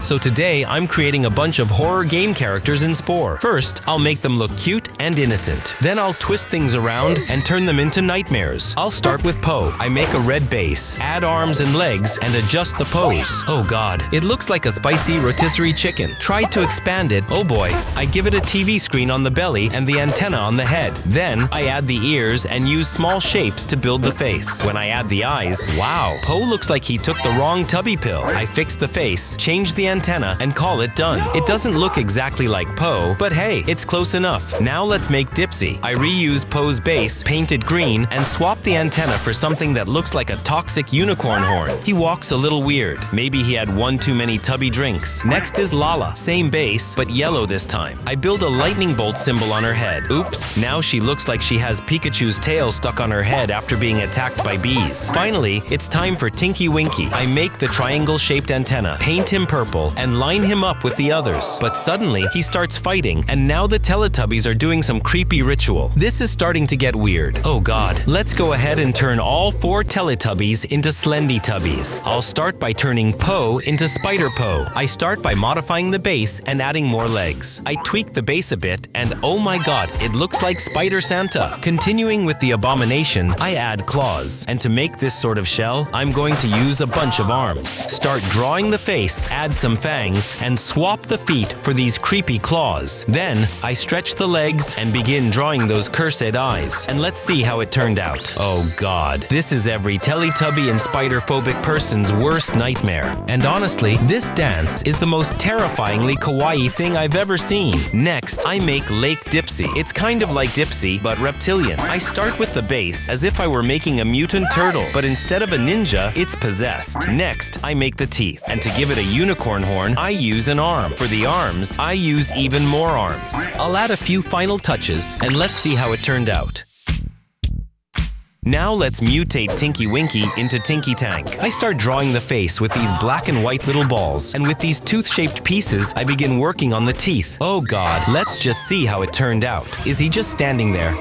So today, I'm creating a bunch of horror game characters in Spore. First, I'll make them look cute and innocent. Then I'll twist things around and turn them into nightmares. I'll start with Po. I make a red base, add arms and legs, and adjust the pose. Oh god, it looks like a spicy rotisserie chicken. Tried to expand it, oh boy. I give it a TV screen on the belly and the antenna on the head. Then, I add the ears and use small shapes to build the face. When I add the eyes, wow, Po looks like he took the wrong tubby pill. I fix the face, change the antenna, and call it done. It doesn't look exactly like Po, but hey, it's close enough. Now let's make Dipsy. I reuse Po's base, painted green, and swap the antenna for something that looks like a toxic unicorn horn. He walks a little weird. Maybe he had one too many tubby drinks. Next is Laa-Laa. Same base, but yellow this time. I build a lightning bolt symbol on her head. Oops, now she looks like she has Pikachu's tail stuck on her head after being attacked by bees. Finally, it's time for Tinky Winky. I make the triangle-shaped antenna, paint him purple, and line him up with the others. But suddenly, he starts fighting, and now the Teletubbies are doing some creepy ritual. This is starting to get weird. Oh god. Let's go ahead and turn all 4 Teletubbies into Slendytubbies. I'll start by turning Po into Spider Po. I start by modifying the base and adding more legs. I tweak the base a bit, and oh my god, it looks like Spider Santa. Continuing with the abomination, I add claws. And to make this sort of shell, I'm going to use a bunch of arms. Start drawing the face, add some fangs, and swap the feet for these creepy claws. Then, I stretch the legs and begin drawing those cursed eyes. And let's see how it turned out. Oh god, this is every Teletubby and spider-phobic person's worst nightmare. And honestly, this dance is the most terrifyingly kawaii thing I've ever seen. Next, I make Lake Dipsy. It's kind of like Dipsy, but reptilian. I start with the base as if I were making a mutant turtle, but instead of a ninja, it's possessed. Next, I make the teeth, and to give it a unicorn horn, I use an arm. For the arms, I use even more arms. I'll add a few final touches, and let's see how it turned out. Now let's mutate Tinky Winky into Tinky Tank. I start drawing the face with these black and white little balls, and with these tooth-shaped pieces, I begin working on the teeth. Oh god, let's just see how it turned out. Is he just standing there?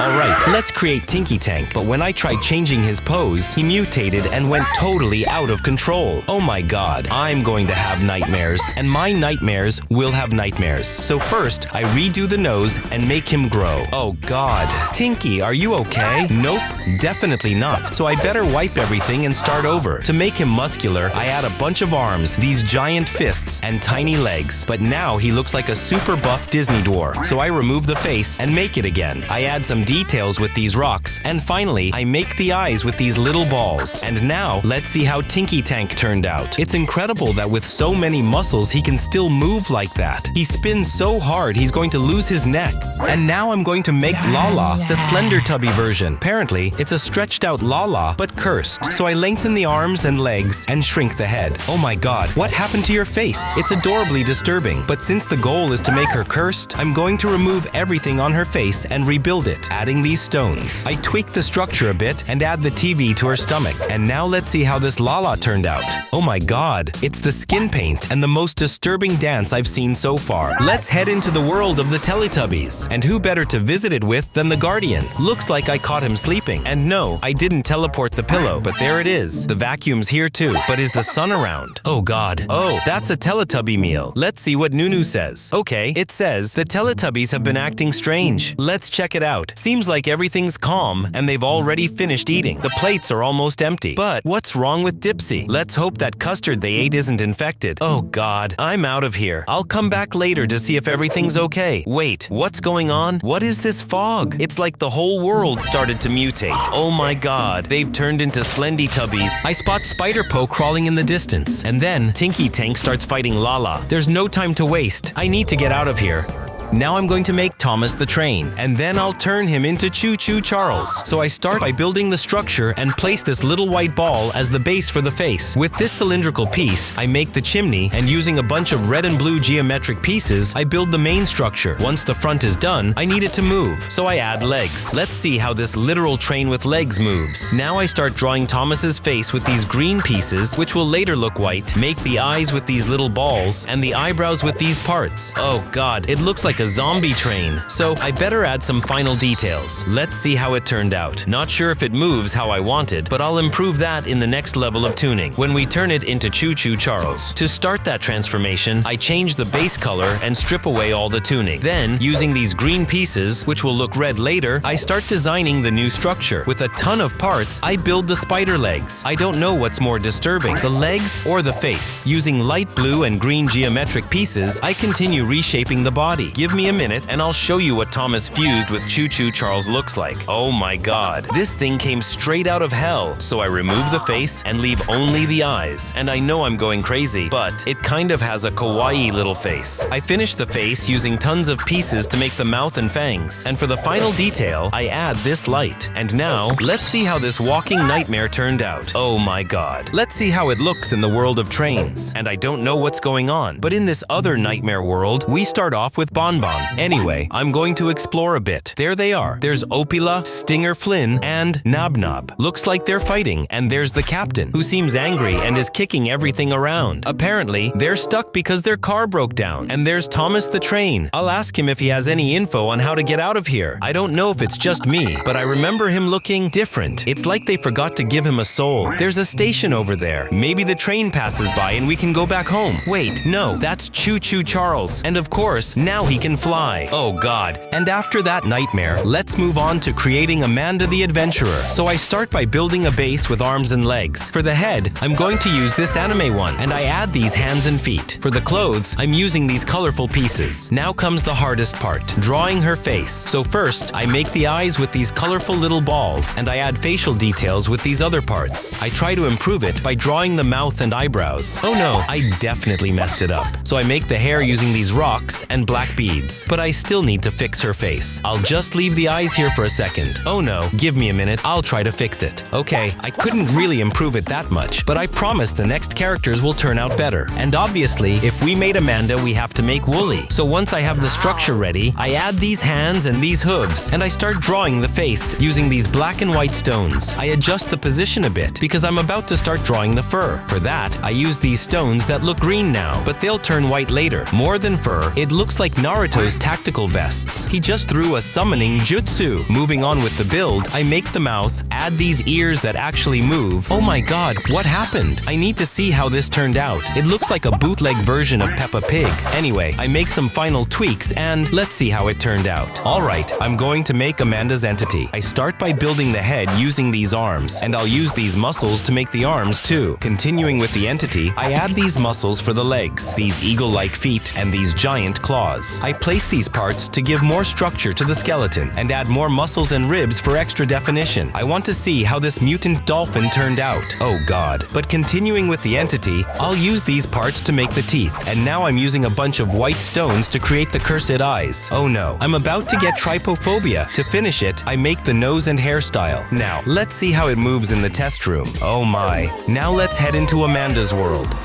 Alright, let's create Tinky Tank, but when I tried changing his pose, he mutated and went totally out of control. Oh my god, I'm going to have nightmares, and my nightmares will have nightmares. So first, I redo the nose and make him grow. Oh god. Tinky, are you okay? Nope, definitely not. So I better wipe everything and start over. To make him muscular, I add a bunch of arms, these giant fists, and tiny legs. But now he looks like a super buff Disney dwarf. So I remove the face and make it again. I add some details with these rocks, and finally, I make the eyes with these little balls. And now, let's see how Tinky Tank turned out. It's incredible that with so many muscles, he can still move like that. He spins so hard, he's going to lose his neck. And now I'm going to make Laa-Laa, the Slendertubby version. Apparently, it's a stretched out Laa-Laa, but cursed. So I lengthen the arms and legs and shrink the head. Oh my god, what happened to your face? It's adorably disturbing. But since the goal is to make her cursed, I'm going to remove everything on her face and rebuild it, adding these stones. I tweak the structure a bit and add the TV to her stomach. And now let's see how this Laa-Laa turned out. Oh my god, it's the skin paint and the most disturbing dance I've seen so far. Let's head into the world of the Teletubbies. And who better to visit it with than the Guardian? Looks like I caught him sleeping. And no, I didn't teleport the pillow, but there it is. The vacuum's here too. But is the sun around? Oh god. Oh, that's a Teletubby meal. Let's see what Nunu says. Okay, it says, the Teletubbies have been acting strange. Let's check it out. Seems like everything's calm and they've already finished eating. The plates are almost empty. But what's wrong with Dipsy? Let's hope that custard they ate isn't infected. Oh god, I'm out of here. I'll come back later to see if everything's okay. Wait, what's going on? What is this fog? It's like the whole world started to mutate. Oh my god, they've turned into Slendytubbies. I spot Spider Po crawling in the distance, and then Tinky Tank starts fighting Laa-Laa. There's no time to waste. I need to get out of here. Now I'm going to make Thomas the train, and then I'll turn him into Choo-Choo Charles. So I start by building the structure and place this little white ball as the base for the face. With this cylindrical piece, I make the chimney, and using a bunch of red and blue geometric pieces, I build the main structure. Once the front is done, I need it to move, so I add legs. Let's see how this literal train with legs moves. Now I start drawing Thomas's face with these green pieces, which will later look white, make the eyes with these little balls, and the eyebrows with these parts. Oh god, it looks like like a zombie train, so I better add some final details. Let's see how it turned out. Not sure if it moves how I wanted, but I'll improve that in the next level of tuning, when we turn it into Choo-Choo Charles. To start that transformation, I change the base color and strip away all the tuning. Then, using these green pieces, which will look red later, I start designing the new structure. With a ton of parts, I build the spider legs. I don't know what's more disturbing, the legs or the face. Using light blue and green geometric pieces, I continue reshaping the body. Give me a minute and I'll show you what Thomas fused with Choo-Choo Charles looks like. Oh my god, this thing came straight out of hell. So I remove the face and leave only the eyes. And I know I'm going crazy, but it kind of has a kawaii little face. I finish the face using tons of pieces to make the mouth and fangs. And for the final detail, I add this light. And now, let's see how this walking nightmare turned out. Oh my god. Let's see how it looks in the world of trains. And I don't know what's going on, but in this other nightmare world, we start off with Bon Bon. Anyway, I'm going to explore a bit. There they are. There's Opila, Stinger Flynn, and Nob Nob. Looks like they're fighting, and there's the captain, who seems angry and is kicking everything around. Apparently, they're stuck because their car broke down. And there's Thomas the train. I'll ask him if he has any info on how to get out of here. I don't know if it's just me, but I remember him looking different. It's like they forgot to give him a soul. There's a station over there. Maybe the train passes by and we can go back home. Wait, no, that's Choo-Choo Charles. And of course, now he can fly. Oh god. And after that nightmare, let's move on to creating Amanda the Adventurer. So I start by building a base with arms and legs. For the head, I'm going to use this anime one, and I add these hands and feet. For the clothes, I'm using these colorful pieces. Now comes the hardest part, drawing her face. So first, I make the eyes with these colorful little balls, and I add facial details with these other parts. I try to improve it by drawing the mouth and eyebrows. Oh no, I definitely messed it up. So I make the hair using these rocks and black beads, but I still need to fix her face. I'll just leave the eyes here for a second. Oh no, give me a minute, I'll try to fix it. Okay, I couldn't really improve it that much, but I promise the next characters will turn out better. And obviously, if we made Amanda, we have to make Wooly. So once I have the structure ready, I add these hands and these hooves, and I start drawing the face using these black and white stones. I adjust the position a bit because I'm about to start drawing the fur. For that, I use these stones that look green now, but they'll turn white later. More than fur, it looks like Naruto's tactical vests. He just threw a summoning jutsu. Moving on with the build, I make the mouth, add these ears that actually move. Oh my god, what happened? I need to see how this turned out. It looks like a bootleg version of Peppa Pig. Anyway, I make some final tweaks and let's see how it turned out. Alright, I'm going to make Amanda's entity. I start by building the head using these arms, and I'll use these muscles to make the arms too. Continuing with the entity, I add these muscles for the legs, these eagle-like feet, and these giant claws. I place these parts to give more structure to the skeleton and add more muscles and ribs for extra definition. I want to see how this mutant dolphin turned out. Oh god. But continuing with the entity, I'll use these parts to make the teeth, and now I'm using a bunch of white stones to create the cursed eyes. Oh no, I'm about to get trypophobia. To finish it, I make the nose and hairstyle. Now, let's see how it moves in the test room. Oh my. Now let's head into Amanda's world.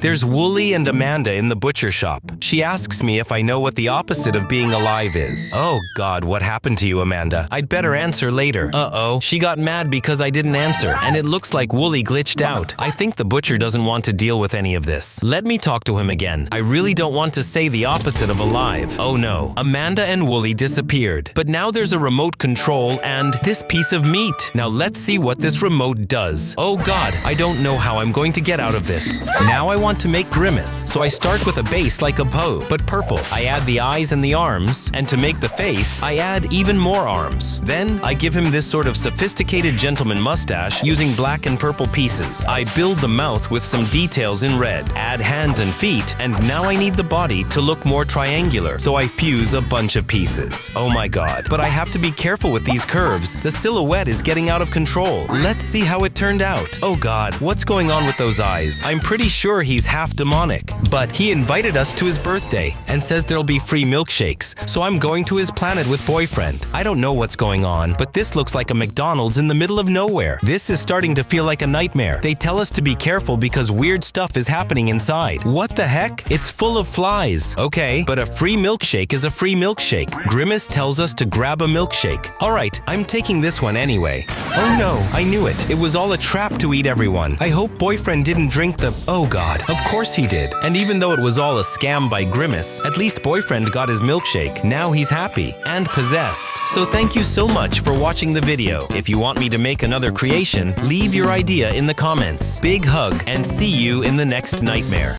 There's Wooly and Amanda in the butcher shop. She asks me if I know what the opposite of being alive is. Oh god, what happened to you, Amanda? I'd better answer later. Uh-oh, she got mad because I didn't answer, and it looks like Wooly glitched out. I think the butcher doesn't want to deal with any of this. Let me talk to him again. I really don't want to say the opposite of alive. Oh no, Amanda and Wooly disappeared. But now there's a remote control and this piece of meat. Now let's see what this remote does. Oh god, I don't know how I'm going to get out of this. Now I want to make Grimace, so I start with a base like a bow, but purple. I add the eyes and the arms, and to make the face, I add even more arms. Then, I give him this sort of sophisticated gentleman mustache using black and purple pieces. I build the mouth with some details in red, add hands and feet, and now I need the body to look more triangular, so I fuse a bunch of pieces. Oh my god, but I have to be careful with these curves. The silhouette is getting out of control. Let's see how it turned out. Oh god, what's going on with those eyes? I'm pretty sure he's half demonic, but he invited us to his birthday and says there'll be free milkshakes, so I'm going to his planet with boyfriend. I don't know what's going on, but this looks like a McDonald's in the middle of nowhere. This is starting to feel like a nightmare. They tell us to be careful because weird stuff is happening inside. What the heck? It's full of flies. Okay, but a free milkshake is a free milkshake. Grimace tells us to grab a milkshake. Alright, I'm taking this one anyway. Oh no, I knew it. It was all a trap to eat everyone. I hope boyfriend didn't drink the... Oh god. Of course he did. And even though it was all a scam by Grimace, at least boyfriend got his milkshake. Now he's happy and possessed. So thank you so much for watching the video. If you want me to make another creation, leave your idea in the comments. Big hug and see you in the next nightmare.